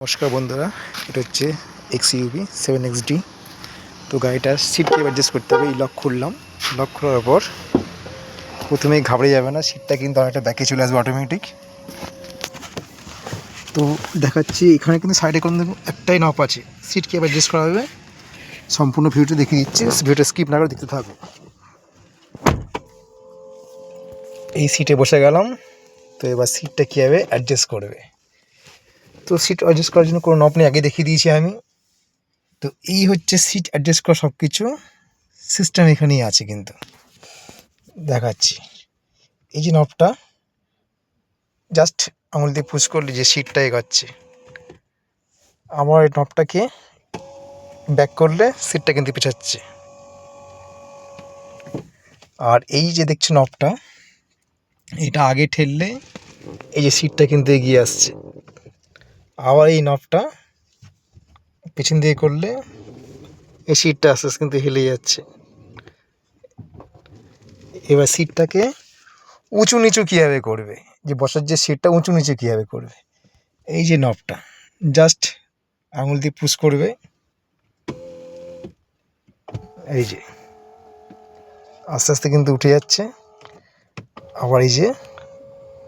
নমস্কার বন্ধুরা, এটা হচ্ছে XUV 7XD। তো গাড়িটার সিটকে অ্যাডজাস্ট করতে হবে। এই লক খুললাম, লক খোলার পর প্রথমেই ঘাবড়ে যাবে না, সিটটা কিন্তু অনেকটা ব্যাকে চলে আসবে অটোমেটিক। তো দেখাচ্ছি এখানে কিন্তু সাইডে কোনো একটাই নব আছে, সিটকে অ্যাডজাস্ট করা হবে। সম্পূর্ণ ভিউটা দেখিয়ে দিচ্ছে, ভিউটা স্কিপ না করে দেখতে থাকো। এই সিটে বসে গেলাম, তো এবার সিটটা কীভাবে অ্যাডজাস্ট করবে। তো সিট অ্যাডজাস্ট করার জন্য কোনো নব নেই, আগে দেখিয়ে দিয়েছি আমি। তো এই হচ্ছে সিট অ্যাডজাস্ট করা সব কিছু সিস্টেম এখানেই আছে। কিন্তু দেখাচ্ছি, এই যে নবটা জাস্ট আঙুল দিয়ে পুশ করলে যে সিটটা এগোচ্ছে, আবার এই নবটাকে ব্যাক করলে সিটটা কিন্তু পেছাচ্ছে। আর এই যে দেখছো নবটা, এটা আগে ঠেললে এই যে সিটটা কিন্তু এগিয়ে আসছে। আবার এই নবটা পেছন দিয়ে করলে এই সিটটা আস্তে আস্তে কিন্তু হেলে যাচ্ছে। এবার সিটটাকে উঁচু নিচু কীভাবে করবে, যে বসার যে সিটটা উঁচু নিচু কীভাবে করবে, এই যে নবটা জাস্ট আঙুল দিয়ে পুশ করবে, এই যে আস্তে আস্তে কিন্তু উঠে যাচ্ছে। আবার এই যে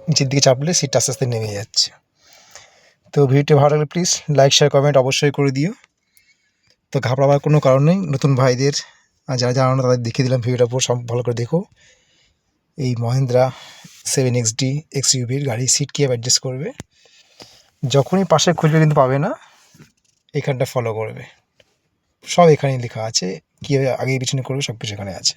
নিচের দিকে চাপলে সিটটা আস্তে আস্তে নেমে যাচ্ছে। তো ভিডিওটি ভালো লাগলে প্লিজ লাইক শেয়ার কমেন্ট অবশ্যই করে দিও। তো ঘাবড়াবার কোনো কারণ নেই, নতুন ভাইদের যারা জানো না তাদের দেখিয়ে দিলাম। ভিডিওটার উপর সব ভালো করে দেখো। এই মহিন্দ্রা 7XD XUVর গাড়ি সিট কীভাবে অ্যাডজাস্ট করবে, যখনই পাশে খুঁজবে কিন্তু পাবে না, এখানটা ফলো করবে। সব এখানেই লেখা আছে, কীভাবে আগে পিছনে করবে সব কিছু এখানে আছে।